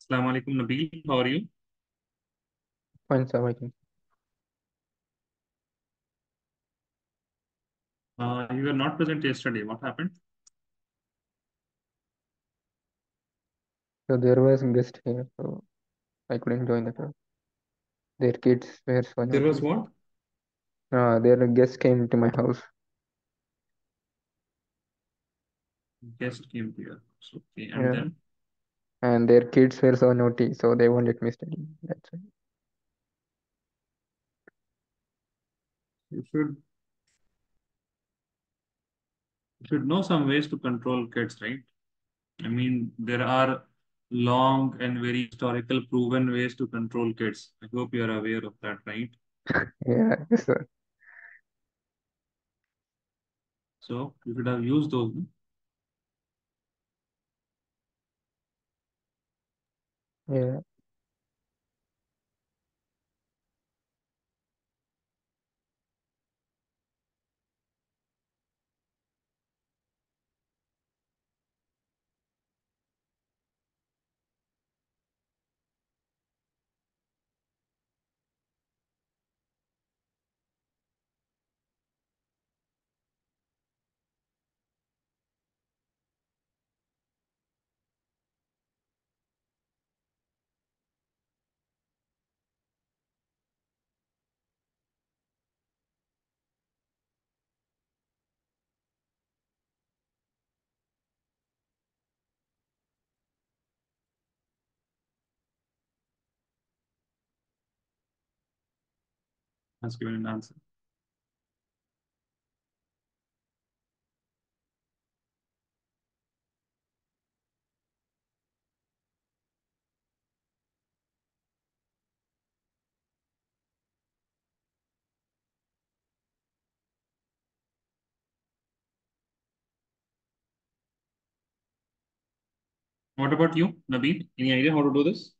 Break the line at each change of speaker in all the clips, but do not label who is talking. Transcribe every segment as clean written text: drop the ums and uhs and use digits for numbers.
Assalamu alaikum, Nabil. How are you?
Fine, sir. I think.
You were not present yesterday. What happened?
So there was a guest here, so I couldn't join the class. Their kids were so
There was
naughty.
what?
Their guest came to my house.
Guest came to your house. Okay, and
Yeah,
then
and their kids were so naughty, so they won't let me study. That's right.
you should you should know some ways to control kids, right? I mean, there are long and very historical proven ways to control kids. I hope you are aware of that, right?
Yeah, yes, sir.
So you should have used those. No?
Yeah,
Has given an answer. What about you, Nabil? Any idea how to do this?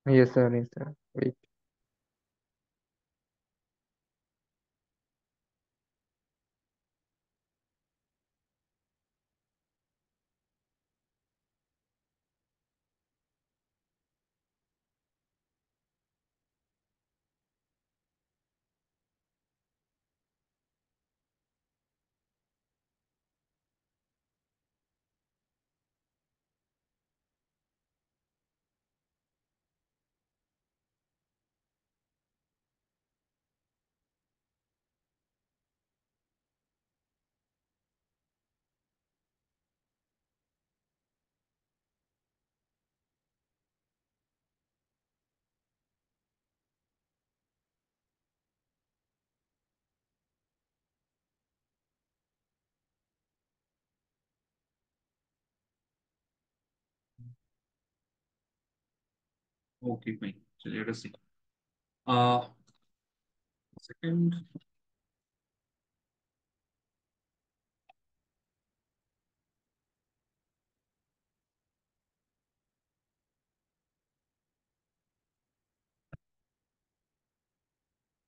yes, sir. Yes, sir. Wait.
Okay, fine. So let us see. Uh, Second.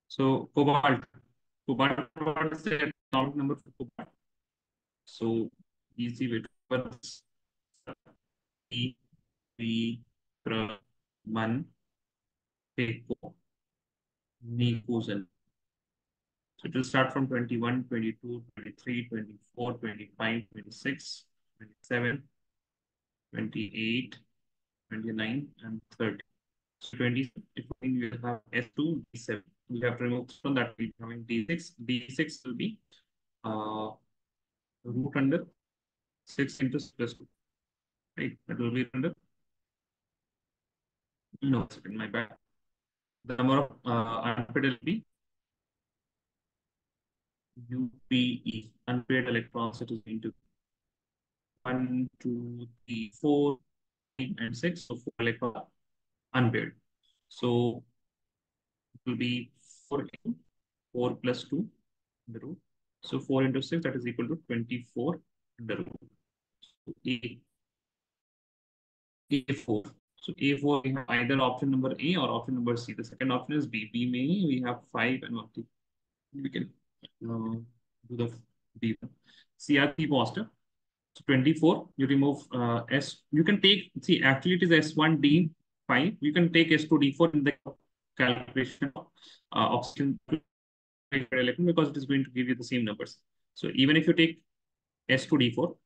So cobalt. Cobalt, what is the atomic number for cobalt? So easy way to put this. E, V, Tra, Man, Teko, Nikuzen. So it will start from 21, 22, 23, 24, 25, 26, 27, 28, 29, and 30. So 20, if you have S2, D7. We have to remove from that. We having D6. D6 will be uh, root under 6 into 6 plus 2. Right? That will be under. No, second, my bad. The number of unpaid will be UPE, unpaid electrons. It is going to 1, 2, 3, 4, 5, and 6. So 4 electrons unpaid. So it will be 4, 4 plus 2 in the root. So 4 into 6, that is equal to 24 in the root. So A4. So A4, we have either option number A or option number C. The second option is B. B may we have 5 and 1. We can do the B. CRP positive. So 24, you remove S. You can take, see, actually it is S1D5. You can take S2D4 in the calculation of oxygen electron because it is going to give you the same numbers. So even if you take S2D4,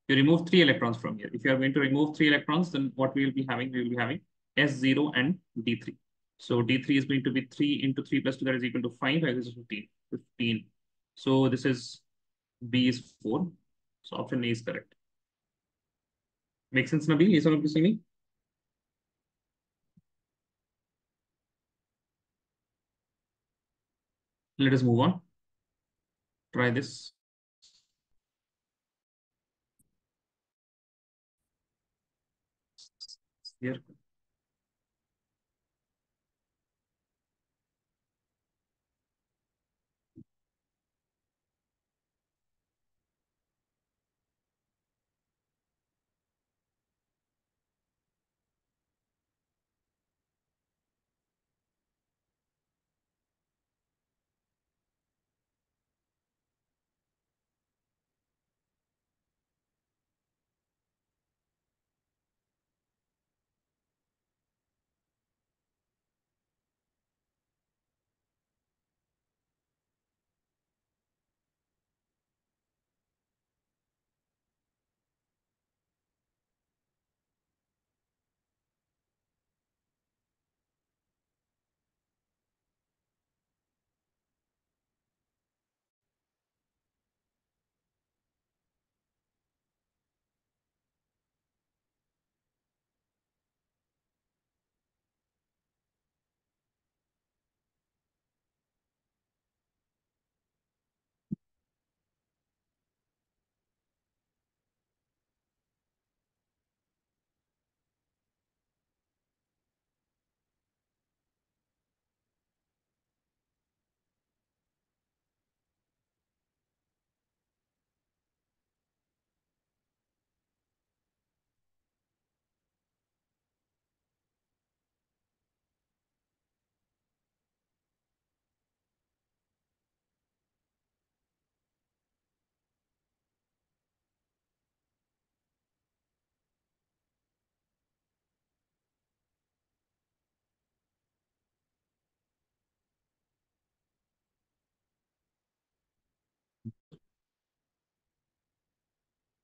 you remove 3 electrons from here. If you are going to remove 3 electrons, then what we will be having? We will be having S0 and D3. So D3 is going to be 3 into 3 plus 2, that is equal to 5. This is 15. 15. So this is B is 4. So option A is correct. Make sense, Nabil? Is all of this to me? Let us move on. Try this. Here.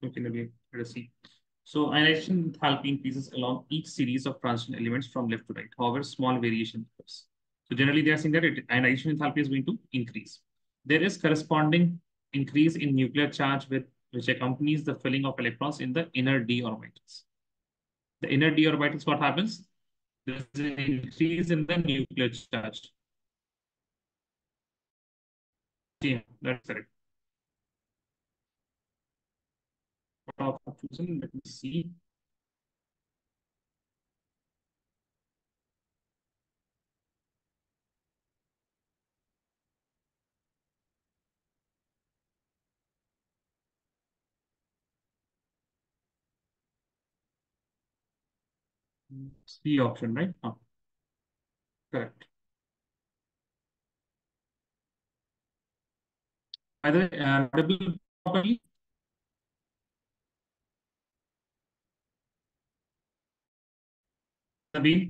Okay, Nabil. Let us see. So ionization enthalpy increases along each series of transition elements from left to right. However, small variation occurs. So generally, they are saying that ionization enthalpy is going to increase. There is corresponding increase in nuclear charge with which accompanies the filling of electrons in the inner d orbitals. The inner d orbitals, what happens? There is an increase in the nuclear charge. Yeah, that's correct. Let me see. C option, right? Oh, correct. Either audible properly. Nabeen?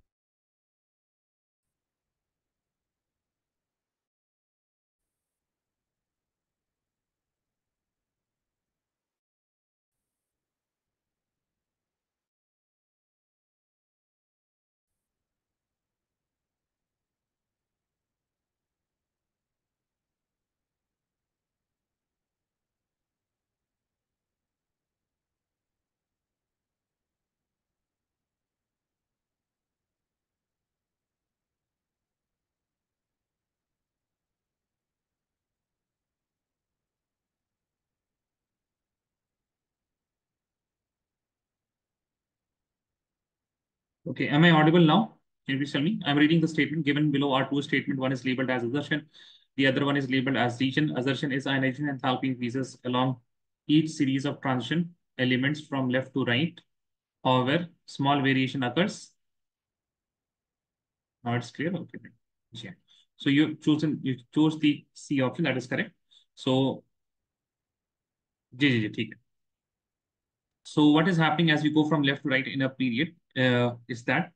Okay, am I audible now? Can you please tell me? I'm reading the statement given below are two statements. One is labeled as assertion. The other one is labeled as region. Assertion is ionization enthalpy increases along each series of transition elements from left to right. However, small variation occurs. Now it's clear. Okay. Yeah. So you chose the C option. That is correct. So जी जी जी ठीक है. So what is happening as we go from left to right in a period is that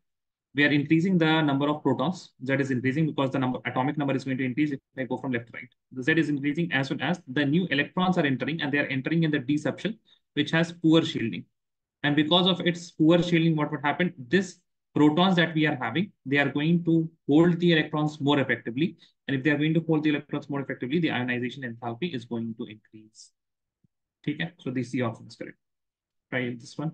we are increasing the number of protons. Z is increasing because the number atomic number is going to increase if I go from left to right. The Z is increasing as soon as the new electrons are entering, and they are entering in the d subshell, which has poor shielding. And because of its poor shielding, what would happen? This protons that we are having, they are going to hold the electrons more effectively. And if they are going to hold the electrons more effectively, the ionization enthalpy is going to increase. Okay, so this C option is correct. Try this one.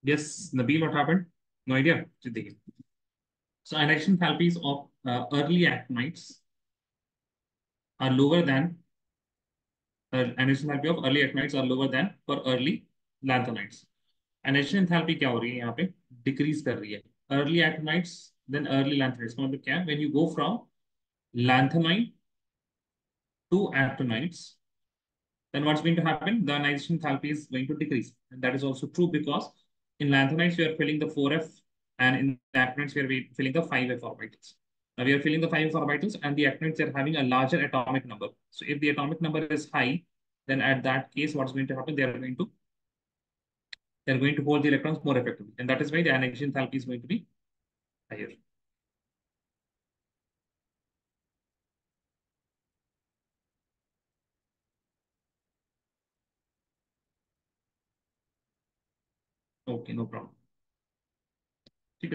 Yes, Nabil, what happened? No idea. So ionization enthalpies of early actinides are lower than ionization enthalpy of early actinides are lower than for early lanthanides. Ionization enthalpy क्या हो रही है यहाँ पे? Decrease कर रही है. Early actinides, then early lanthanides. का मतलब क्या है? When you go from lanthanide to actinides, then what's going to happen? The ionization enthalpy is going to decrease. And that is also true because in lanthanides, we are filling the 4F, and in the actinides, we are filling the 5F orbitals. Now we are filling the 5F orbitals, and the actinides are having a larger atomic number. So if the atomic number is high, then at that case, what's going to happen? They are going to hold the electrons more effectively. And that is why the ionization enthalpy is going to be higher. Okay, no problem.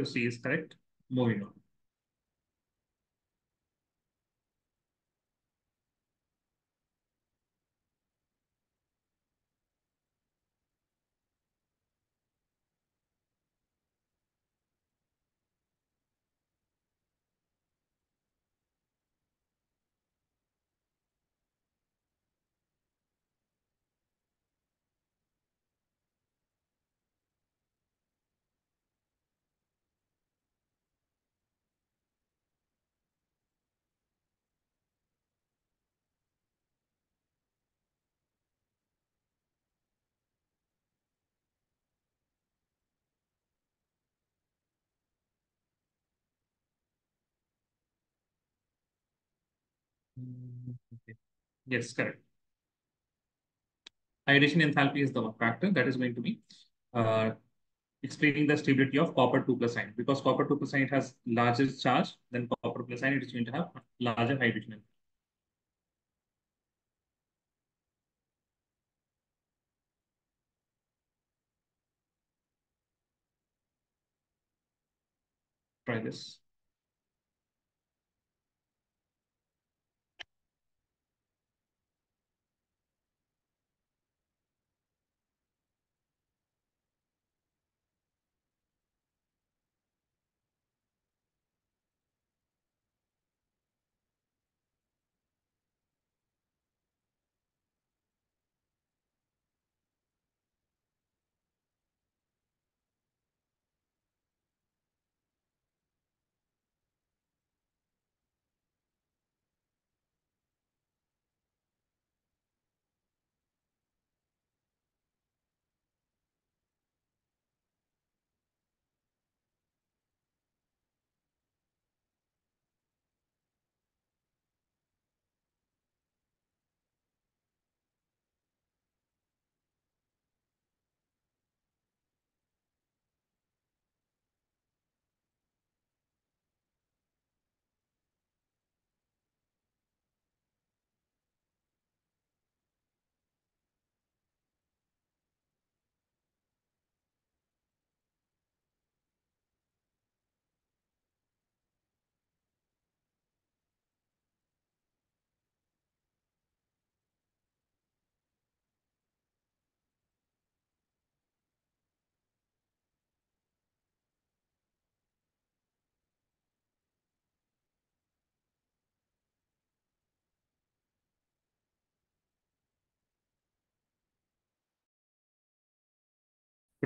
C is correct. Moving on. Okay. Yes, correct. Ionization enthalpy is the one factor that is going to be uh, explaining the stability of copper 2 plus ion. Because copper 2 plus ion has larger charge than copper plus ion, it is going to have larger hydrogen. Try this.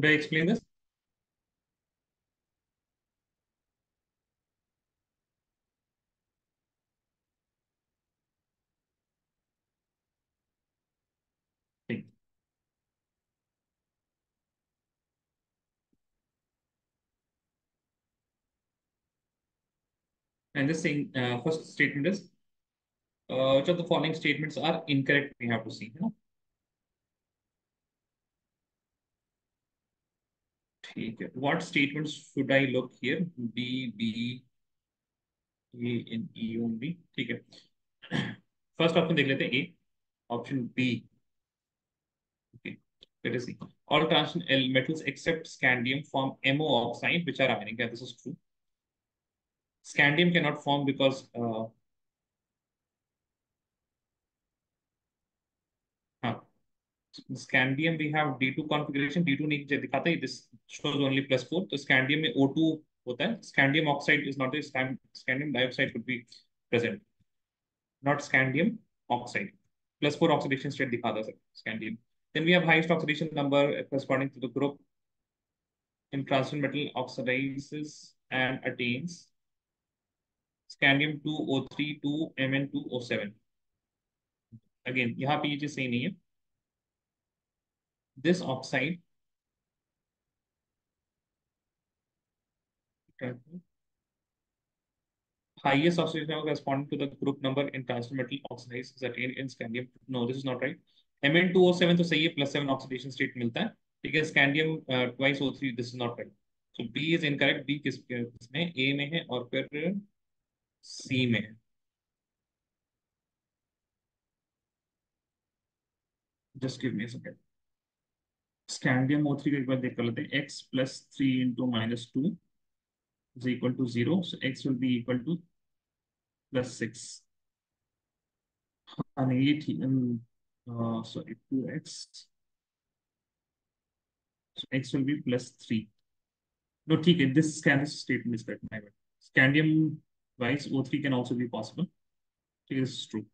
Could I explain this? Okay. And this thing, first statement is, which of the following statements are incorrect? We have to see. ठीक है. What statements should I look here? B, B, A, and E only. ठीक है. First option देख लेते हैं A. Option B. Okay. Let us see. All transition metals except scandium form MO oxide, which are ionic. Yeah, this is true. Scandium cannot form because हाँ, scandium we have D2 configuration. D2 नहीं दिखाता है. This shows only +4. तो scandium में O2 होता है. Scandium oxide is not a scandium dioxide could be present. Not scandium oxide. +4 oxidation state दिखाता है scandium. Then we have highest oxidation number corresponding to the group in transition metal oxidizes and attains scandium 2O3 to Mn2O7. Again, यहाँ पे ये चीज सही नहीं है. This oxide highest oxidation number corresponding to the group number in transition metal oxidized is attained in scandium. No, this is not right. Mn2O7 तो सही है, +7 oxidation state मिलता है. ठीक है. Scandium twice O3, this is not right. So B is incorrect. B किसमें? A में है और फिर C में है. Just give me a second. Scandium O3 को एक बार देख कर लेते हैं. X +3 into -2 is equal to 0. So X will be equal to +6. And ये ठीक. Sorry, 2X. So X will be +3. No, ठीक है. This scandium statement is correct. My bad. Scandium wise O3 can also be possible. ठीक है, this is true.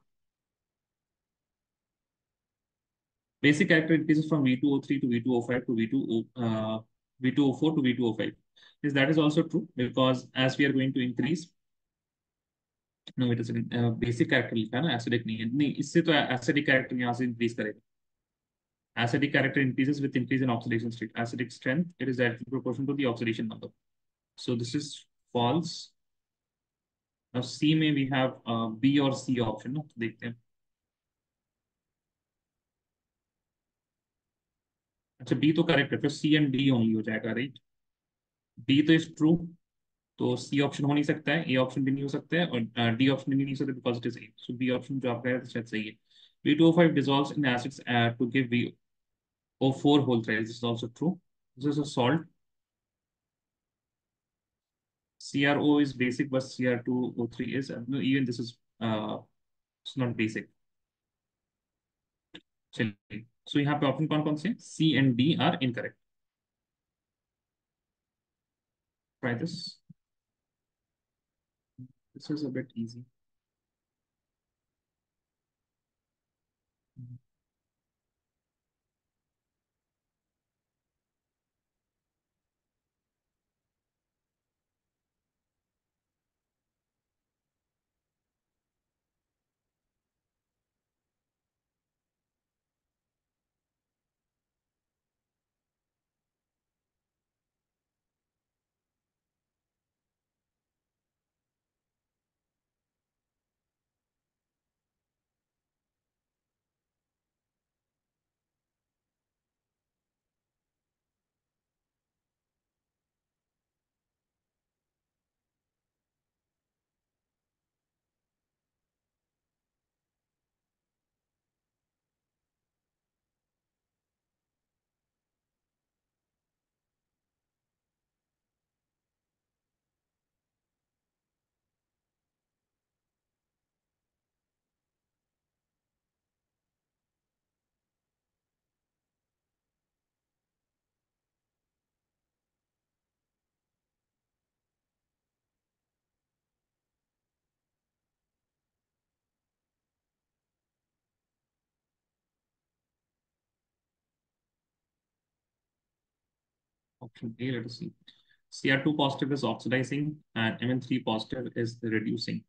Basic character increases from V2O3 to V2O5 to V2O4 to V2O5. Yes, that is also true because as we are going to increase. No, wait a second. Basic character लिखा है ना, acidic नहीं है. नहीं, इससे तो acidic character यहाँ से increase करेगा. Acidic character increases with increase in oxidation state. Acidic strength, it is directly proportional to the oxidation number. So this is false. Now C में we have B और C option ना, तो देखते हैं. अच्छा, B तो correct है, फिर C and D ओनली हो जाएगा, राइट? B तो इज ट्रू, तो C ऑप्शन हो नहीं सकता है, A ऑप्शन भी नहीं हो सकता है, और D ऑप्शन भी नहीं हो सकता because it is A. So B option जो आप कह रहे थे शायद सही है. V2O5 dissolves in acids to give VO4 whole threads. This is also true. This is a salt. CRO is basic, but CR2O3 is no, even this is it's not basic. चलिए, सो यहाँ पे ऑप्शन कौन कौन से? C and D are incorrect. Try this. This is a bit easy. Option A, let us see. Cr2 positive is oxidizing and Mn3 positive is reducing.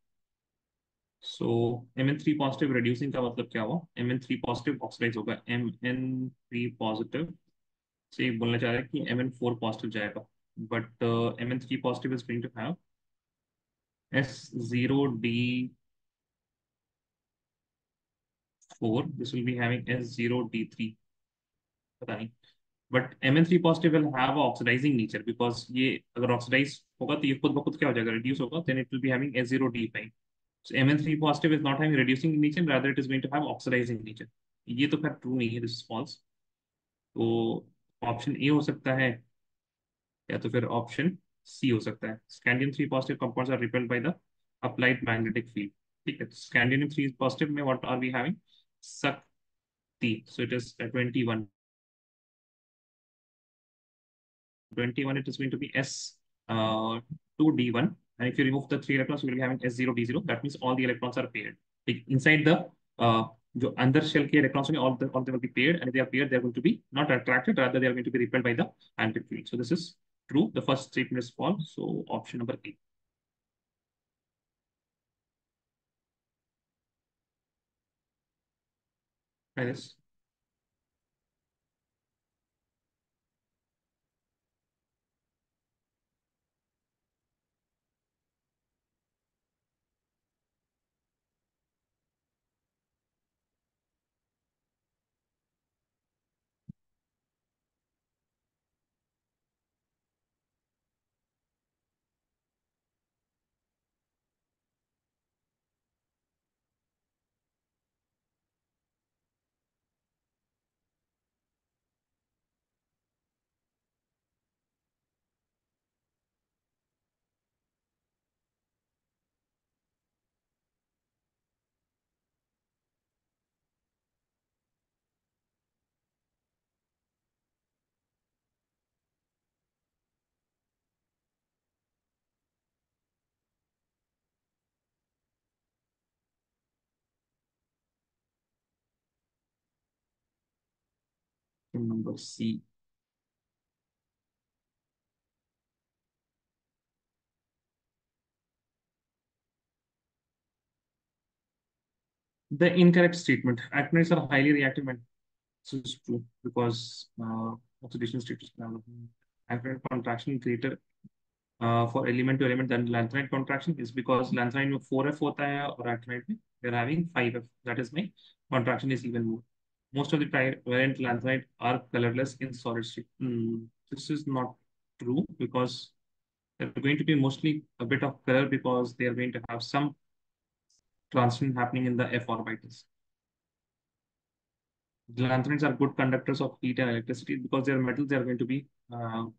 So Mn3 positive reducing का मतलब क्या हुआ? Mn3 positive oxidise होगा, Mn3 positive से बोलना चाह रहा है कि Mn4 पॉजिटिव जाएगा, but Mn3 positive is going to have S0D4, this will be having S0D3, पता नहीं, but Mn3 positive will have oxidising nature, because ये अगर ऑक्सीडाइज होगा तो ये खुद ब खुद क्या हो जाएगा, रिड्यूस होगा, then it will be having S0D5. So Mn3 positive is not having reducing nature, rather it is going to have oxidizing nature. ये तो खैर ट्रू नहीं है, दिस इज फॉल्स. तो ऑप्शन ए हो सकता है, या तो फिर ऑप्शन सी हो सकता है. Scandium three positive compounds are repelled by the applied magnetic field. ठीक है, स्कैंडियम थ्री पॉजिटिव में व्हाट आर वी हैविंग? शक्ति. So it is 21. 21, it is going to be S2D1. And if you remove the three electrons, you will be having S0D0. That means all the electrons are paired. Like inside the जो अंदर shell के electrons में all they will be paired, and if they are paired, they are going to be not attracted, rather they are going to be repelled by the magnetic field. So this is true. The first statement is false. So option number A. Try this. Number C. The incorrect statement. Actinides are highly reactive. This is true because oxidation status actinide contraction greater for element to element than lanthanide contraction is because lanthanide में 4F होता है और actinide में we are having 5F. That is why contraction is even more. Most of the trivalent lanthanide are colorless in solid state. This is not true because they're going to be mostly a bit of color because they are going to have some transition happening in the F orbitals. The lanthanides are good conductors of heat and electricity because they are metals. They are going to be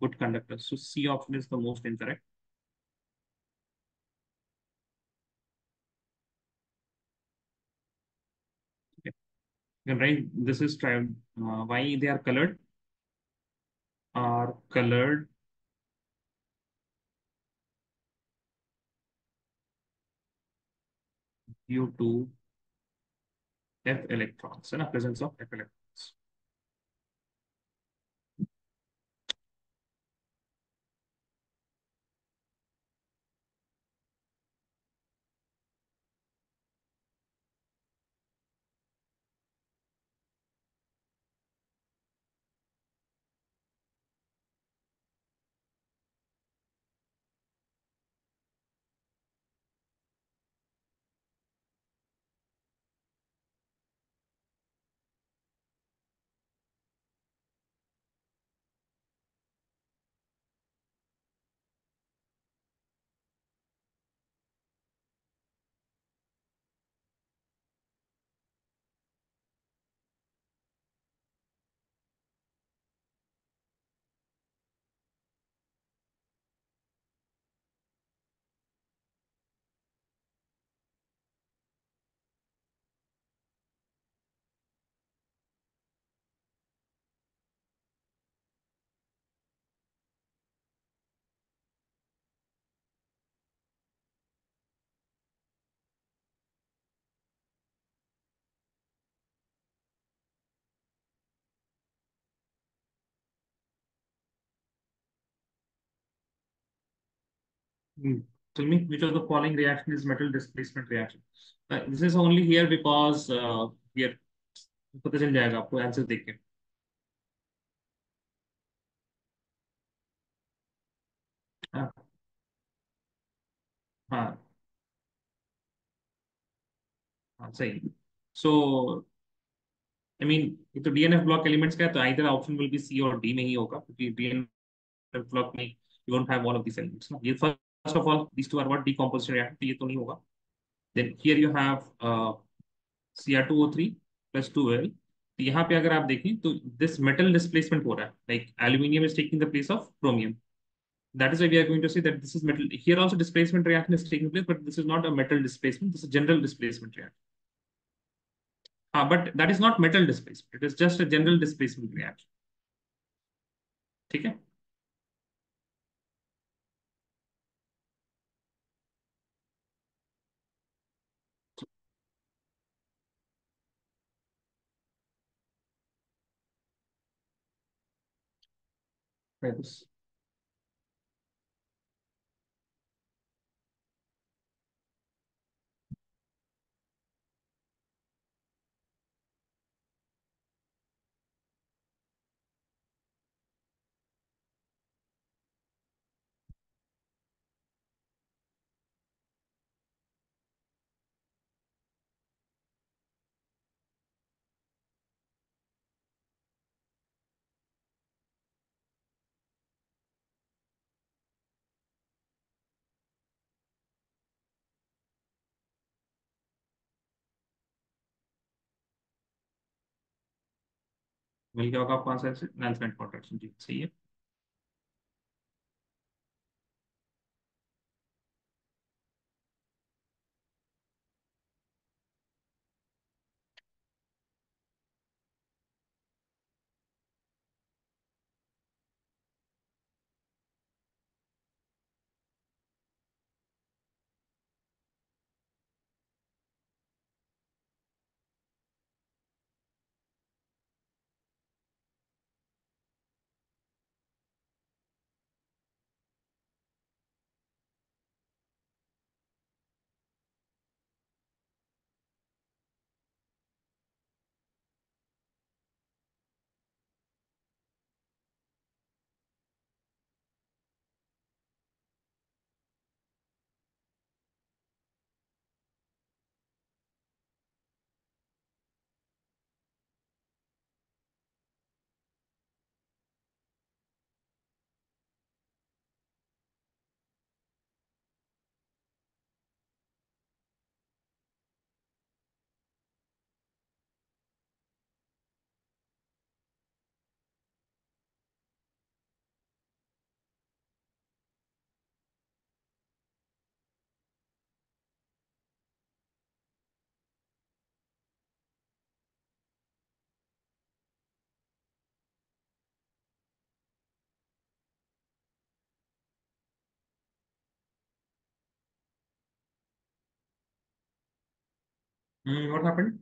good conductors. So C option is the most incorrect. Okay. You can write this is why they are colored due to F electrons and a presence of F electrons. Hmm. Tell me which of the following reaction is metal displacement reaction. This is only here because here पता चल जाएगा आपको answer देख के. हाँ. हाँ. हाँ सही. सो आई मीन ये तो डीएनएफ ब्लॉक एलिमेंट्स का है तो either option will be C और डी में ही होगा क्योंकि डीएनएफ ब्लॉक में you don't have one of this elements ना. ये first of all these two are what decomposition reaction तो ये तो नहीं होगा. Then here you have Cr2O3 plus 2L. तो यहाँ पे अगर आप देखें तो दिस मेटल डिस्प्लेसमेंट हो रहा है like aluminium is taking the place of chromium. That is why we are going to say that this is metal. Here also displacement reaction is taking place, but this is not a metal displacement. This is a general displacement reaction. But that is not metal displacement. It is just a general displacement reaction. ठीक है. Try this. मिल गया होगा आपको answer से. नैन्समेंट contraction जी सही है. What happened?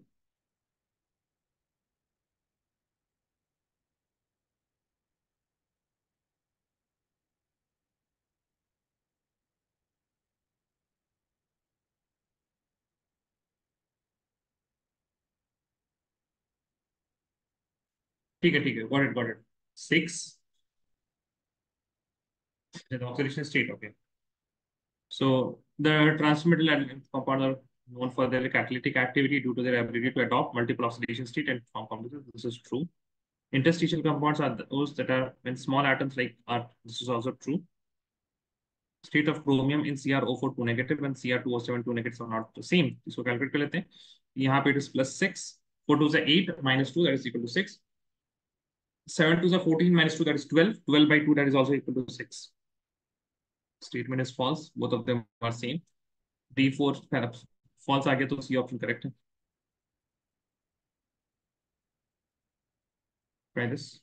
ठीक है got it got it. 6 the oxidation state. Okay. So the transmetal compounds are known for their catalytic activity due to their ability to adopt multiple oxidation state and form complexes. This is true. Interstitial compounds are those that are when small atoms like are. This is also true. State of chromium in CrO4 2 negative and Cr2O7 2 negatives are not the same. इसको calculate कर लेते हैं. यहाँ पे it is +6. 4 2 is 8 minus 2 that is equal to 6. 7 2 is 14 minus 2 that is 12. 12 by 2 that is also equal to 6. Statement is false. Both of them are same. D4 false आ गया तो C option correct है. Try this.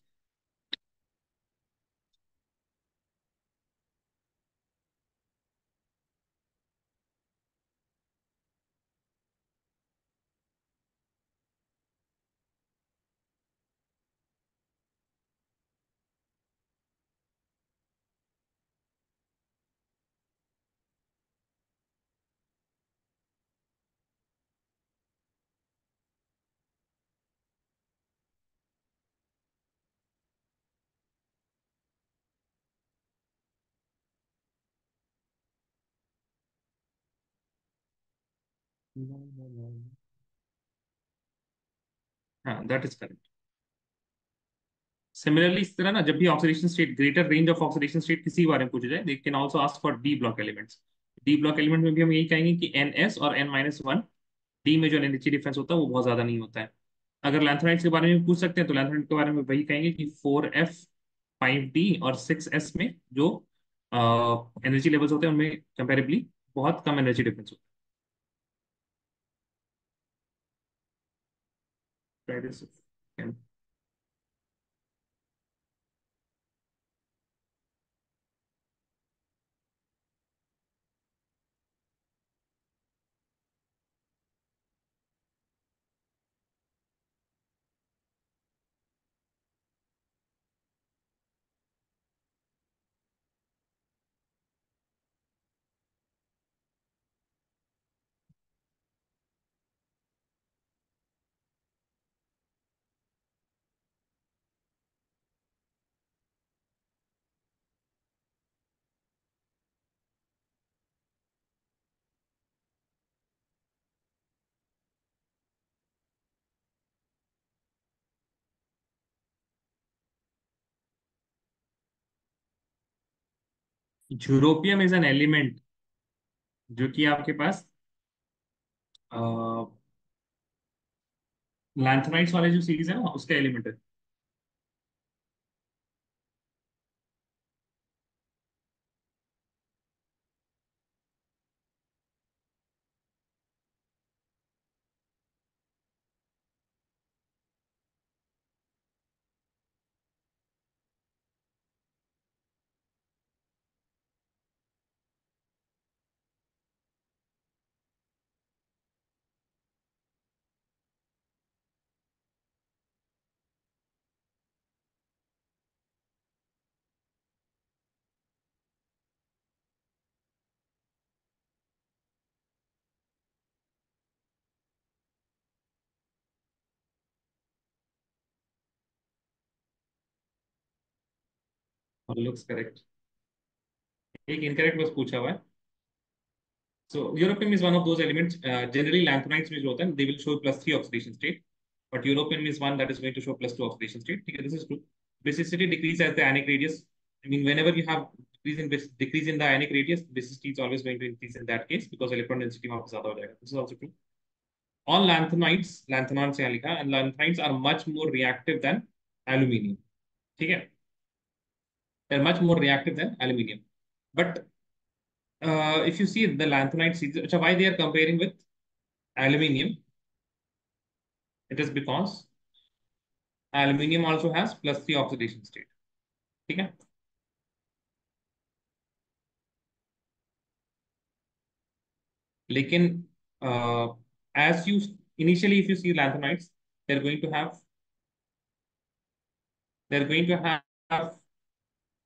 हाँ, that is correct. Similarly इस तरह ना, जब भी oxidation state, greater range of oxidation state किसी बारे में पूछा जाए, they can also ask for D block elements. D block element में भी हम यही कहेंगे कि एन एस और N-1, डी में जो एनर्जी डिफरेंस होता है वो बहुत ज्यादा नहीं होता है। अगर लैंथेनाइड्स के बारे में पूछ सकते हैं तो लैंथेनाइड के बारे में वही कहेंगे कि 4F 5D और 6S में जो एनर्जी लेवल्स होते हैं उनमें कंपेरेबली बहुत कम एनर्जी डिफरेंस होता है। That is- europium is an element जो कि आपके पास लैंथेनाइड्स वाले जो सीरीज है ना उसका एलिमेंट है। और लुक्स करेक्ट। एक इनकरेक्ट बस पूछा हुआ है। So europium is one of those elements. Generally, lanthanides में जो होता है, they will show +3 oxidation state, but europium is one that is going to show +2 oxidation state. ठीक है, this is true. Basicity decrease as the ionic radius. I mean, whenever you have decrease in the ionic radius, basicity is always going to increase in that case because electron density वहाँ पे ज़्यादा हो जाएगा. This is also true. All lanthanides, lanthanons यहाँ लिखा, and lanthanides are much more reactive than aluminium. ठीक है, they're much more reactive than aluminium. But if you see the lanthanide series, why they are comparing with aluminium? It is because aluminium also has +3 oxidation state. ठीक है, लेकिन as you initially if you see lanthanides, they're going to have they're going to have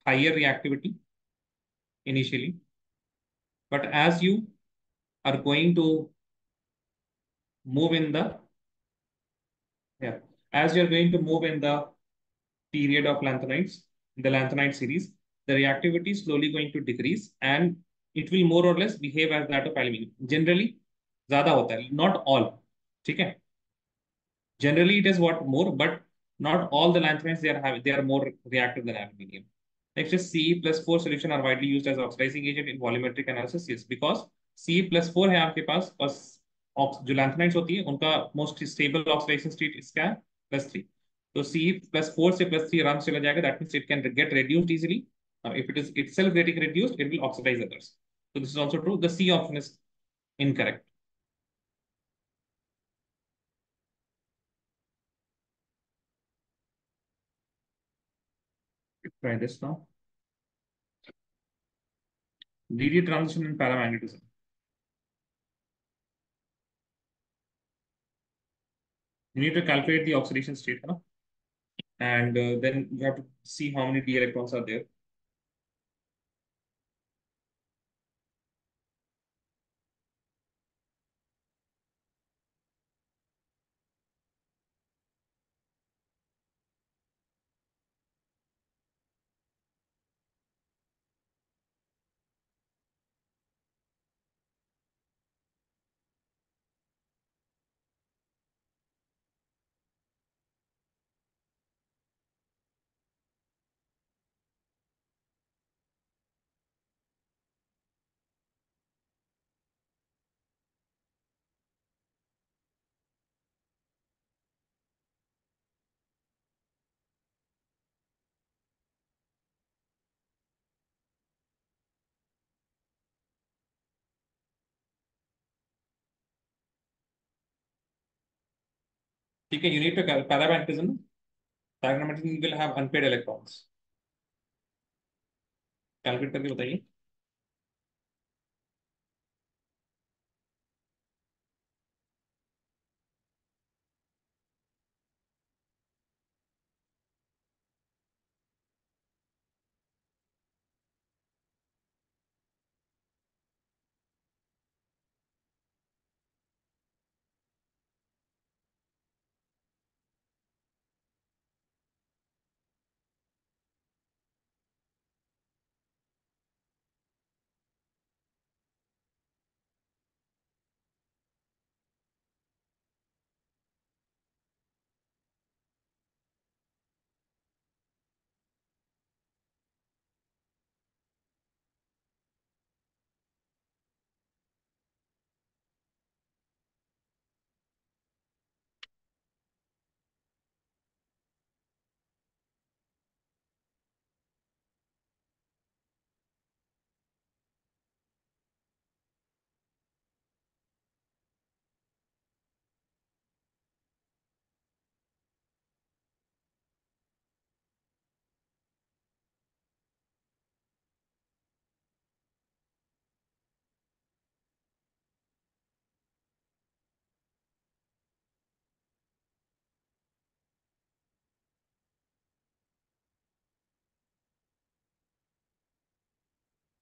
higher reactivity initially, but as you are going to move in the yeah as you're going to move in the period of lanthanides, in the lanthanide series, the reactivity is slowly going to decrease and it will more or less behave as that of aluminium. Generally ज्यादा होता है, not all. ठीक है, generally it is what more, but not all the lanthanides they are more reactive than aluminium. Next is Ce+4 solution are widely used as oxidizing agent in volumetric analysis. Yes, because Ce+4 है आपके पास और जो lanthanides होती है उनका most stable oxidation state इसका है +3. तो Ce+4 से +3 आराम से चला जाएगा. That means it can get reduced easily. If it is itself getting reduced, it will oxidize others. So this is also true. The C option is incorrect. Try this now. DD transition in paramagnetism. You need to calculate the oxidation state, है ना? And then you have to see how many d electrons are there. ठीक है, you need to paramagnetism. Paramagnetism will have unpaired electrons. Calculate करके बताइए.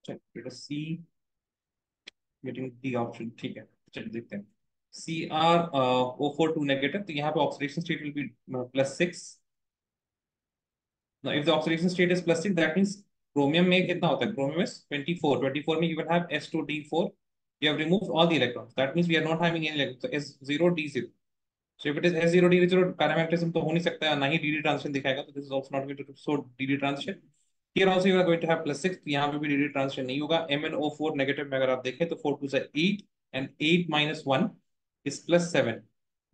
चलिए सी getting D option. ठीक है, चलिए देखते हैं. सी आर O4 2 नेगेटिव, तो यहाँ पे oxidation state will be +6. Now, if the oxidation state is +6, that means chromium में कितना होता है? Chromium is 24. 24 में you will have S2D4. You have removed all the electrons. That means we are not having any electrons. So S0D0. So if it is S0D0, paramagnetism तो हो नहीं सकता है, ना ही DD transition दिखाएगा. So this is also not going to show DD transition. Here also you are going to have +6. तो यहाँ पे भी DD transition नहीं होगा. MnO4 नेगेटिव में अगर आप देखें तो 4 2 से 8 and 8 minus 1 is +7.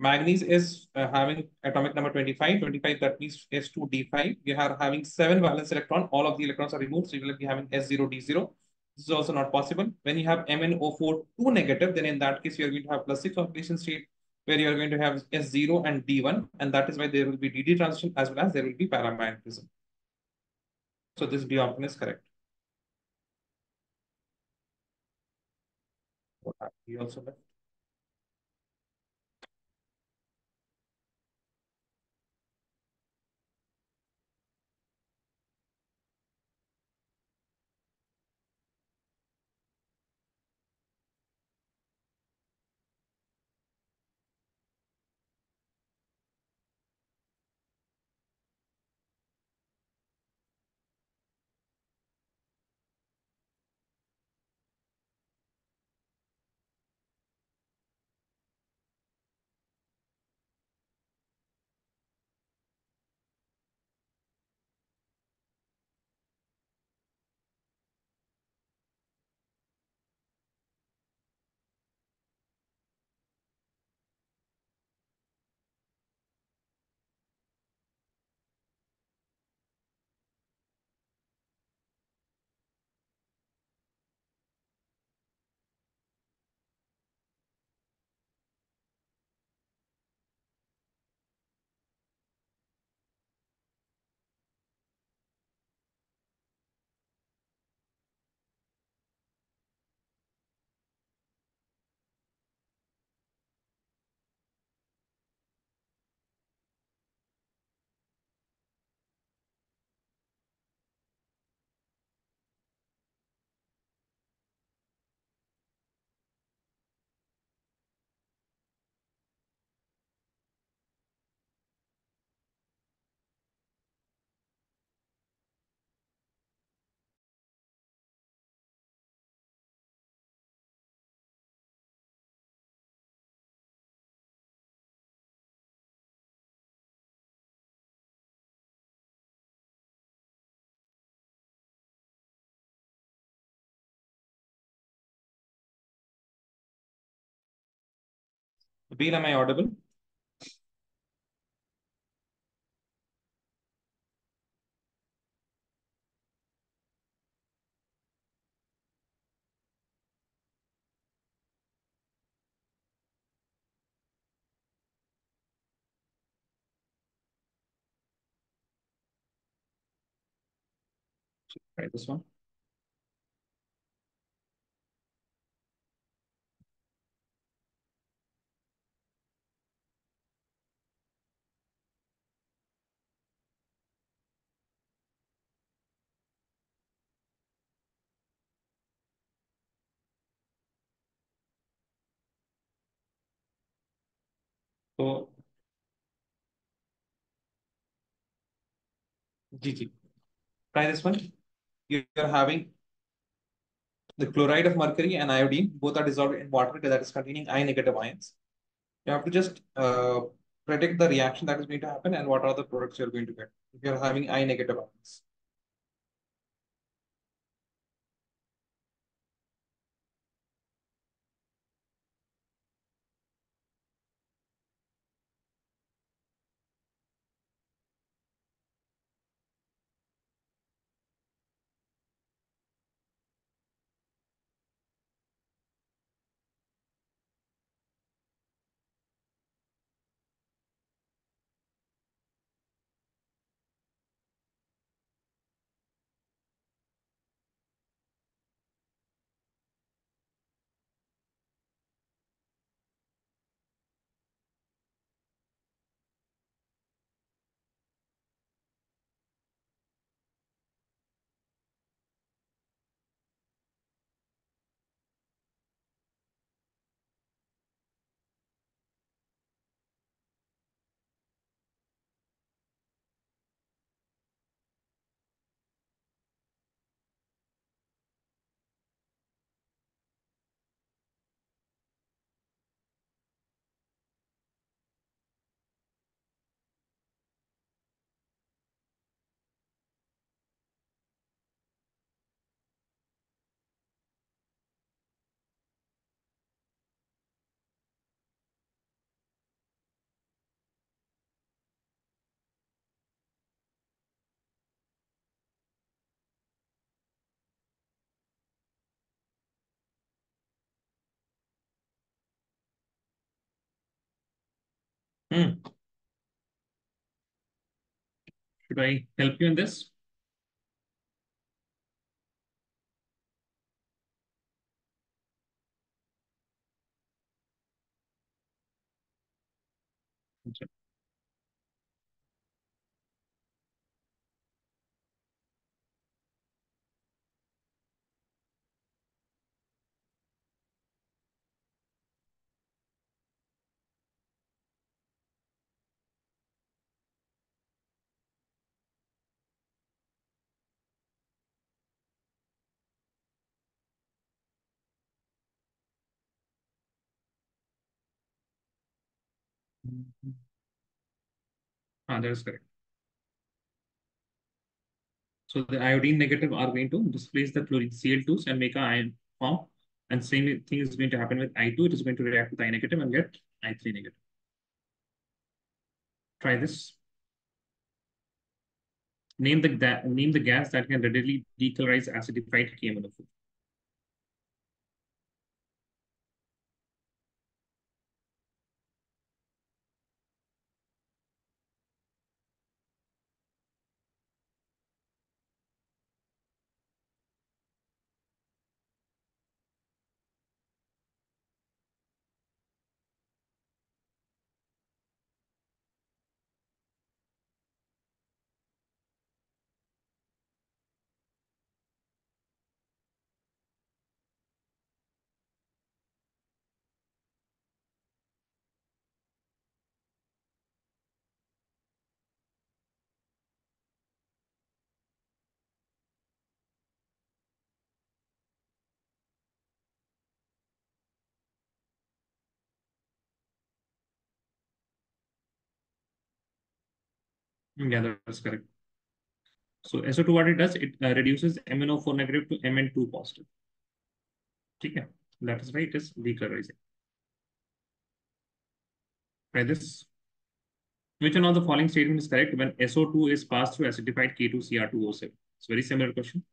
Manganese is having atomic number 25. 25, that means S2D5. You are having 7 valence electron. All of the electrons are removed. So you will be having S0D0. This is also not possible. When you have MnO4 2 negative, then in that case, you are going to have +6 oxidation state where you are going to have S0 and D1. And that is why there will be DD transition as well as there will be paramagnetism. So this D option is correct. He also left. Bill, am I audible? Try this one. So, GG. Try this one. You're having the chloride of mercury and iodine, both are dissolved in water that is containing I negative ions. You have to just predict the reaction that is going to happen and what are the products you're going to get if you're having I negative ions. Hmm. Should I help you in this? That is correct. So the iodine negative are going to displace the chlorine Cl2s and make an ion form. And same thing is going to happen with I2. It is going to react with I negative and get I3 negative. Try this. Name the gas that can readily decolorize acidified KMNO4. Yeah, that's correct. So SO2 what it does, it reduces MnO4 negative to Mn2 positive. Okay, that is why it is decolorizing. Try this. Which one of the following statement is correct when SO2 is passed through acidified K2Cr2O7? It's a very similar question.